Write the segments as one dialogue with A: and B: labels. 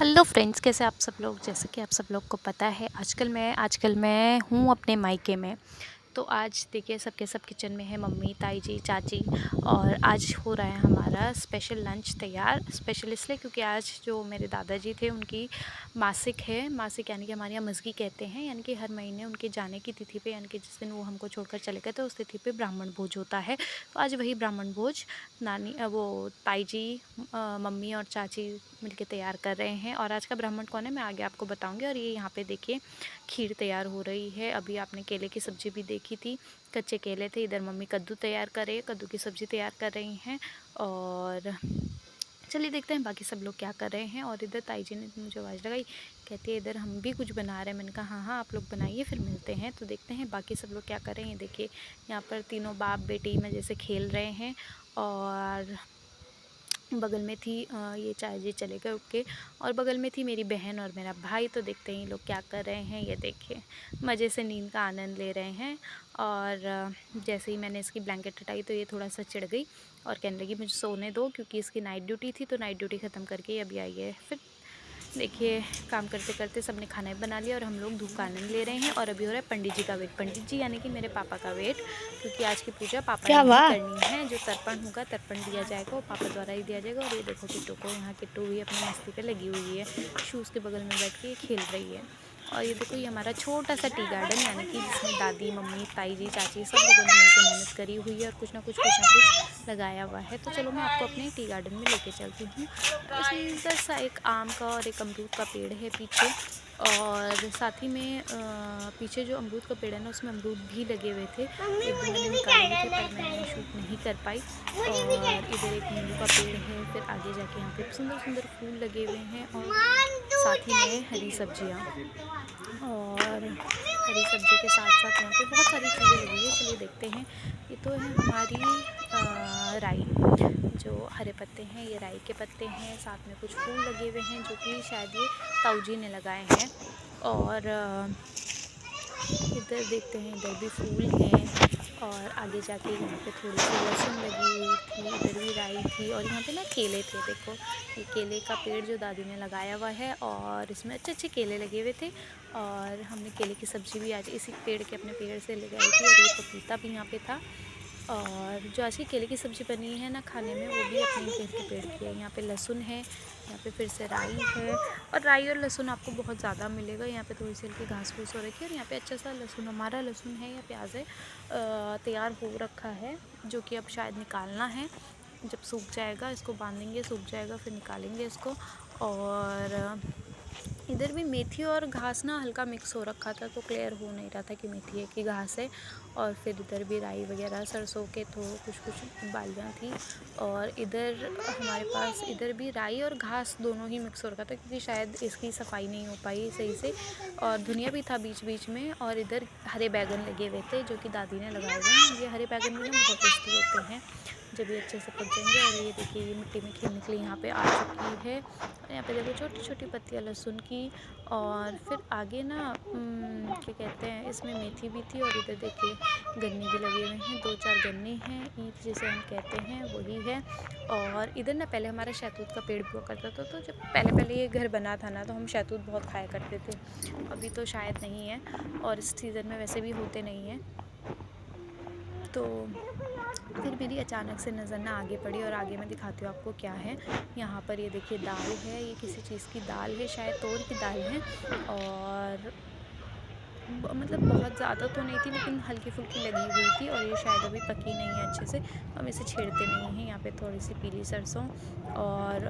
A: Hello friends, कैसे आप सब लोग। जैसे कि आप सब लोग को पता है, आजकल मैं हूँ अपने मायके में। तो आज देखिए, सबके सब किचन में है मम्मी, ताई जी, चाची। और आज हो रहा है हमारा स्पेशल लंच तैयार। स्पेशल इसलिए क्योंकि आज जो मेरे दादाजी थे, उनकी मासिक है। मासिक यानी कि हमारे यहाँ मजगी कहते हैं, यानी कि हर महीने उनके जाने की तिथि पे, यानी कि जिस दिन वो हमको छोड़कर चले गए थे, उस तिथि पे ब्राह्मण भोज होता है। तो आज वही ब्राह्मण भोज वो ताई जी, मम्मी और चाची मिलके तैयार कर रहे हैं। और आज का ब्राह्मण कौन है, मैं आगे आपको बताऊंगी। और ये यहाँ पे देखिए, खीर तैयार हो रही है। अभी आपने केले की सब्ज़ी भी देखी थी, कच्चे केले थे। इधर मम्मी कद्दू तैयार कर रही है, कद्दू की सब्ज़ी तैयार कर रही हैं। और चलिए देखते हैं बाकी सब लोग क्या कर रहे हैं। और इधर ताई जी ने मुझे आवाज़ लगाई, कहती है इधर हम भी कुछ बना रहे हैं। मैंने कहा हाँ हाँ, आप लोग बनाइए, फिर मिलते हैं। तो देखते हैं बाकी सब लोग क्या कर रहे हैं। देखिए, यहाँ पर तीनों बाप बेटी में जैसे खेल रहे हैं। और बगल में थी ये चाचा जी चले गए उठ के, और बगल में थी मेरी बहन और मेरा भाई। तो देखते हैं ये लोग क्या कर रहे हैं। ये देखिए, मज़े से नींद का आनंद ले रहे हैं। और जैसे ही मैंने इसकी ब्लैंकेट हटाई तो ये थोड़ा सा चिढ़ गई और कहने लगी मुझे सोने दो, क्योंकि इसकी नाइट ड्यूटी थी। तो नाइट ड्यूटी ख़त्म करके ये अभी आई है। फिर देखिए, काम करते करते सबने खाना भी बना लिया और हम लोग धूप का आनंद ले रहे हैं। और अभी हो रहा है पंडित जी का वेट। पंडित जी यानी कि मेरे पापा का वेट, क्योंकि आज की पूजा पापा
B: क्या
A: ने ही
B: हुआ?
A: करनी है। जो तर्पण होगा, तर्पण दिया जाएगा, वो पापा द्वारा ही दिया जाएगा। और ये देखो किट्टू को, यहाँ किट्टू भी अपनी मस्ती पे लगी हुई है, शूज़ के बगल में बैठ के ये खेल रही है। और ये देखो, ये हमारा छोटा सा टी गार्डन, यानी कि जिसमें दादी, मम्मी, ताई जी, चाची सब लोगों ने मिलकर मेहनत करी हुई है और कुछ ना कुछ लगाया हुआ है। तो चलो मैं आपको अपने टी गार्डन में लेके चलती हूँ। सुंदर सा एक आम का और एक अमरूद का पेड़ है पीछे। और साथ ही में पीछे जो अमरूद का पेड़ है ना, उसमें अमरूद भी लगे हुए थे। एक दो मैंने निकाले भी थे, पर मैं शूट नहीं कर पाई। और इधर एक नींबू का पेड़ है। फिर आगे जाके यहाँ पे सुंदर सुंदर फूल लगे हुए हैं। और साथ ही में हरी सब्जियाँ, और हरी सब्जी के साथ साथ यहाँ पे बहुत सारी चीज़ें लगी हुई है। चलिए देखते हैं। ये तो है हमारी राई, जो हरे पत्ते हैं, ये राई के पत्ते हैं। साथ में कुछ फूल लगे हुए हैं, जो कि शायद ये ताऊ जी ने लगाए हैं। और इधर देखते हैं, इधर भी फूल हैं। और आगे जाके यहाँ पे थोड़ी सी लहसुन लगी हुई थी, इधर भी राई थी। और यहाँ पे ना केले थे, देखो ये केले का पेड़ जो दादी ने लगाया हुआ है, और इसमें अच्छे अच्छे केले लगे हुए थे। और हमने केले की सब्ज़ी भी आज इसी पेड़ के, अपने पेड़ से लगाई थी। और ये पपीता भी यहाँ पे था। और जो आज की केले की सब्ज़ी बनी है ना खाने में, वो भी अपने घर के पेड़ की है। यहाँ पे लहसुन है, यहाँ पे फिर से राई है। और राई और लहसुन आपको बहुत ज़्यादा मिलेगा। यहाँ पे थोड़ी सी हल्की घास फूस हो रखी है। और यहाँ पे अच्छा सा लहसुन, हमारा लहसुन है या प्याज है, तैयार हो रखा है, जो कि अब शायद निकालना है। जब सूख जाएगा इसको बांधेंगे, सूख जाएगा फिर निकालेंगे इसको। और इधर भी मेथी और घास ना हल्का मिक्स हो रखा था, तो क्लियर हो नहीं रहा था कि मेथी है कि घास है। और फिर इधर भी राई वगैरह, सरसों के तो कुछ कुछ बालियाँ थी। और इधर हमारे पास इधर भी राई और घास दोनों ही मिक्स हो रखा था, क्योंकि शायद इसकी सफाई नहीं हो पाई सही से। और धनिया भी था बीच बीच में। और इधर हरे बैगन लगे हुए थे, जो कि दादी ने लगाए हुए हैं। ये हरे बैगन भी ना बहुत टेस्टी होते हैं जब ये अच्छे से पक जाएंगे। और ये देखिए, ये मिट्टी में खिलने के लिए यहाँ पे आ चुकी है। और यहाँ पे देखो छोटी छोटी पत्तियाँ लहसुन की। और फिर आगे ना क्या कहते हैं, इसमें मेथी भी थी। और इधर देखिए, गन्ने भी लगे हुए हैं, दो चार गन्ने हैं, ईख जिसे हम कहते हैं वही है। और इधर ना पहले हमारा शहतूत का पेड़ भी हुआ करता था। तो जब पहले पहले ये घर बना था ना, तो हम शहतूत बहुत खाया करते थे। अभी तो शायद नहीं है, और इस सीज़न में वैसे भी होते नहीं हैं। तो फिर मेरी अचानक से नज़र ना आगे पड़ी, और आगे मैं दिखाती हूँ आपको क्या है। यहाँ पर ये देखिए, दाल है, ये किसी चीज़ की दाल है, शायद तोर की दाल है। और मतलब बहुत ज़्यादा तो नहीं थी, लेकिन हल्की फुल्की लगी हुई थी। और ये शायद अभी पकी नहीं है अच्छे से, तो हम इसे छेड़ते नहीं हैं। यहाँ पे थोड़ी सी पीली सरसों। और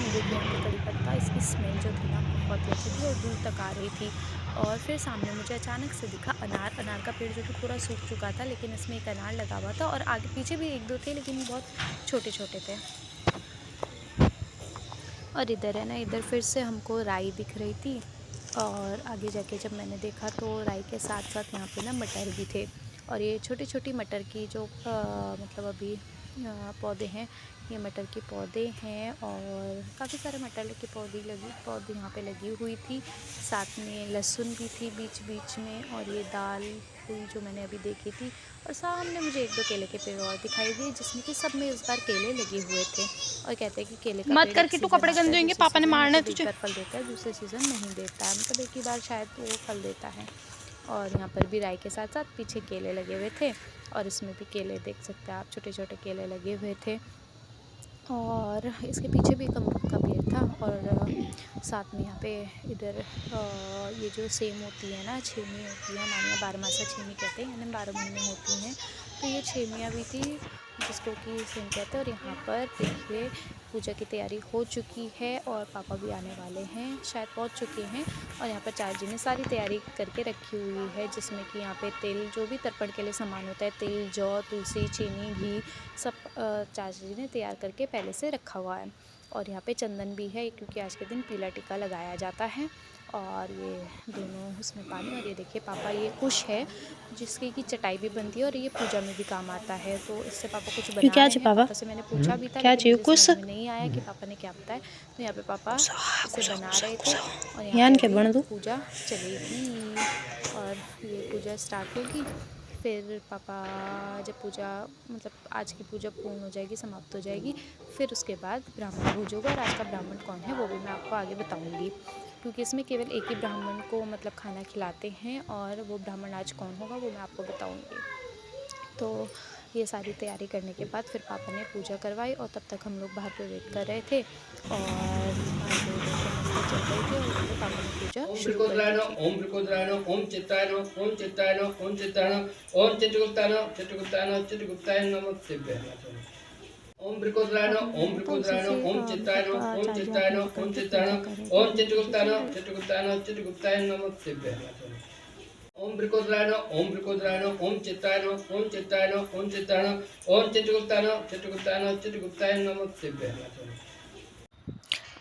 A: ये देखिए, यहाँ पे कड़ी पत्ता। इसकी स्मेल जो थी ना बहुत ही अच्छी थी, और दूर तक आ रही थी। और फिर सामने मुझे अचानक से दिखा अनार, अनार का पेड़, जो कि पूरा सूख चुका था, लेकिन इसमें एक अनार लगा हुआ था। और आगे पीछे भी एक दो थे, लेकिन बहुत छोटे छोटे थे। और इधर है ना, इधर फिर से हमको राई दिख रही थी। और आगे जाके जब मैंने देखा, तो राई के साथ साथ यहाँ पे ना मटर भी थे। और ये छोटी छोटी मटर की जो मतलब अभी पौधे हैं, ये मटर के पौधे हैं। और काफ़ी सारे मटर के पौधे यहाँ पे लगी हुई थी। साथ में लहसुन भी थी बीच बीच में। और ये दाल हुई जो मैंने अभी देखी थी। और सामने मुझे 1-2 केले के पेड़ और दिखाई दिए जिसमें कि सब में इस बार केले लगे हुए थे। और कहते हैं कि केले का
B: मत
A: पेड़
B: कर
A: एक
B: किट्टू,
A: सीज़न
B: कपड़े
A: आता
B: गंदे
A: है,
B: होंगे,
A: दूसरे
B: पापा ने
A: सीज़न
B: मारना है
A: मतलब एक
B: तुझे।
A: बार फल देता है, दूसरे सीज़न नहीं देता है, मतलब एक ही बार शायद वो फल देता है। और यहाँ पर भी राई के साथ साथ पीछे केले लगे हुए थे और इसमें भी केले देख सकते हैं आप, छोटे-छोटे केले लगे हुए थे। और इसके पीछे भी एक अमरूद का पेड़ था और साथ में यहाँ पे इधर ये जो सेम होती है ना, छेमी होती है हमारे यहाँ, बारहमासा छेमी कहते हैं, यानी 12 महीने होती हैं। तो ये छेमियाँ भी थी जिसको कि सेम कहते हैं। और यहाँ पर देखिए पूजा की तैयारी हो चुकी है और पापा भी आने वाले हैं, शायद पहुँच चुके हैं। और यहाँ पर चाची ने सारी तैयारी करके रखी हुई है जिसमें कि यहाँ पे तेल, जो भी तर्पण के लिए सामान होता है, तेल, जौ, तुलसी, चीनी, घी, सब चाची ने तैयार करके पहले से रखा हुआ है। और यहाँ पे चंदन भी है क्योंकि आज के दिन पीला टीका लगाया जाता है। और ये दोनों उसमें पानी, और ये देखिए पापा, ये कुश है जिसकी की चटाई भी बनती है और ये पूजा में भी काम आता है। तो इससे पापा कुछ
B: ये
A: बना
B: क्या
A: रहे
B: चाहिए
A: हैं।
B: पापा?
A: पापा से मैंने पूछा भी था
B: क्या
A: लेकिन
B: चाहिए
A: मुझे
B: कुछ?
A: समझ में नहीं आया कि पापा ने क्या बताया। तो यहाँ पे पापा इसे बना रहे थे और यहाँ
B: यान
A: पे
B: क्या
A: अभी
B: बन दो?
A: पूजा चलेगी और ये पूजा स्टार्ट होगी। फिर पापा जब पूजा, मतलब आज की पूजा पूर्ण हो जाएगी, समाप्त हो जाएगी, फिर उसके बाद ब्राह्मण भोज होगा। और आज का ब्राह्मण कौन है वो भी मैं आपको आगे बताऊंगी क्योंकि इसमें केवल एक ही ब्राह्मण को मतलब खाना खिलाते हैं और वो ब्राह्मण आज कौन होगा वो मैं आपको बताऊंगी। तो ये सारी तैयारी करने के बाद फिर पापा ने पूजा करवाई और तब तक हम लोग बाहर पे वेट कर रहे थे और बाहर पे देखो मस्ती चल रही थी और यहाँ पे पापा ने पूजा शुरू कर दी थी।
C: ओम वृकोदरायण ओम चित्तायण ओम चित्तायण ओम चित्तायण ओम चित्रगुप्तायण चित्रगुप्तायण चित्रगुप्ताय नमः। ओम वृकोदरायण
A: आपने
C: ओम
A: देखा था उसी
C: वृकोदरायण
A: से
C: ओम चित्तायण
A: मतलब
C: ओम
A: चाची हाथ
C: चित्तायण
A: में पकड़
C: ओम
A: के
C: चित्तायण
A: पूजा कर रहे थे,
C: ओम
A: अभी पूजा
C: चित्रगुप्तायण
A: चल रही।
C: चित्रगुप्तायण चित्रगुप्ताय नमः। ओम वृकोदरायण ओम वृकोदरायण ओम चित्तायण ओम चित्तायण ओम चित्तायण ओम चित्रगुप्तायण चित्रगुप्तायण चित्रगुप्ताय नमः।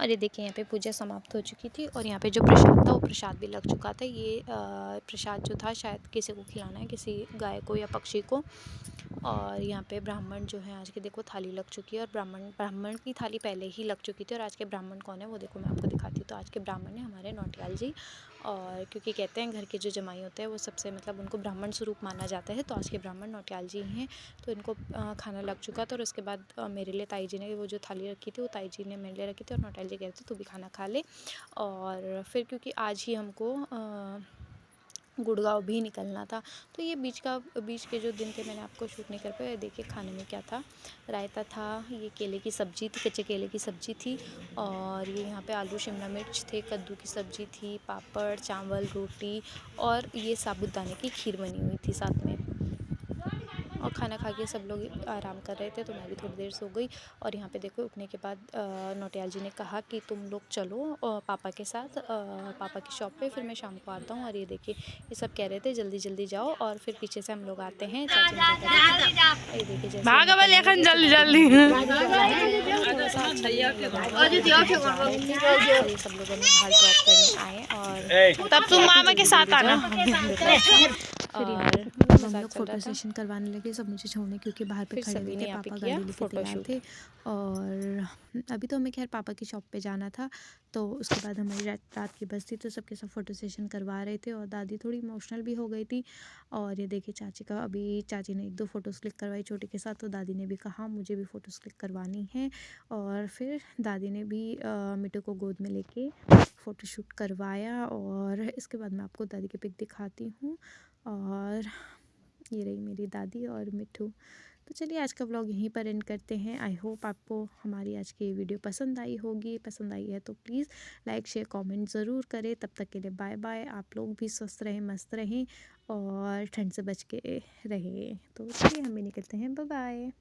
A: और ये देखिए यहाँ पे पूजा समाप्त हो चुकी थी और यहाँ पे जो प्रसाद था वो प्रसाद भी लग चुका था। ये प्रसाद जो था शायद किसी को खिलाना है, किसी गाय को या पक्षी को। और यहाँ पे ब्राह्मण जो है आज की देखो थाली लग चुकी है और ब्राह्मण की थाली पहले ही लग चुकी थी। और आज के ब्राह्मण कौन है वो देखो मैं आपको दिखाती हूँ। तो आज के ब्राह्मण है हमारे नौटियाल जी। और क्योंकि कहते हैं घर के जो जमाई होते हैं वो सबसे मतलब उनको ब्राह्मण स्वरूप माना जाता है, तो आज के ब्राह्मण नौटियाल जी हैं। तो इनको खाना लग चुका था और उसके बाद मेरे लिए ताई जी ने वो जो थाली रखी थी वो ताई जी ने मेरे लिए रखी थी और नौटियाल जी कह रहे थे तू भी खाना खा ले। और फिर क्योंकि आज ही हमको गुड़गांव भी निकलना था, तो ये बीच के जो दिन थे मैंने आपको शूट नहीं कर पाया। देखिए खाने में क्या था, रायता था, ये केले की सब्ज़ी थी, कच्चे केले की सब्ज़ी थी। और ये यहाँ पे आलू शिमला मिर्च थे, कद्दू की सब्ज़ी थी, पापड़, चावल, रोटी और ये साबूदाने की खीर बनी हुई थी साथ में। और खाना खा के सब लोग आराम कर रहे थे तो मैं भी थोड़ी देर सो गई। और यहाँ पे देखो उठने के बाद नौटियाल जी ने कहा कि तुम लोग चलो पापा के साथ पापा की शॉप पे, फिर मैं शाम को आता हूँ। और ये देखिए ये सब कह रहे थे जल्दी जल्दी जाओ और फिर पीछे से हम लोग आते हैं। चाची ने क्या कहा था, ये देखिए जैसे
B: भागा
A: निकलने
B: वाले
A: लगे तो
B: जल्दी
A: दादी
B: जल्दी।
A: ने थोड़ा सा अच्छा नहीं लगा और ये सब लोगों ने बाहर ड्रॉप करने आए और
B: तब तुम मामा के साथ आना।
A: और हम लोग फोटो सेशन करवाने लगे, सब मुझे छोड़ने क्योंकि बाहर पे खड़े हुए थे, पापा गाड़ी लेके तैयार थे। और अभी तो हमें खैर पापा की शॉप पे जाना था, तो उसके बाद हमारी रात की बस थी तो सबके सब फोटो सेशन करवा रहे थे और दादी थोड़ी इमोशनल भी हो गई थी। और ये देखिए चाची का, अभी चाची ने 1-2 फ़ोटोज़ क्लिक करवाई छोटी के साथ, तो दादी ने भी कहा मुझे भी फ़ोटोज़ क्लिक करवानी है। और फिर दादी ने भी मिट्टू को गोद में लेके फ़ोटोशूट करवाया। और इसके बाद मैं आपको दादी की पिक दिखाती हूँ। और ये रही मेरी दादी और मिट्टू। तो चलिए आज का व्लॉग यहीं पर एंड करते हैं। आई होप आपको हमारी आज की वीडियो पसंद आई होगी। पसंद आई है तो प्लीज़ लाइक शेयर कमेंट ज़रूर करें। तब तक के लिए बाय बाय। आप लोग भी स्वस्थ रहें, मस्त रहें और ठंड से बच के रहें। तो चलिए हम भी निकलते हैं, बाय बाय।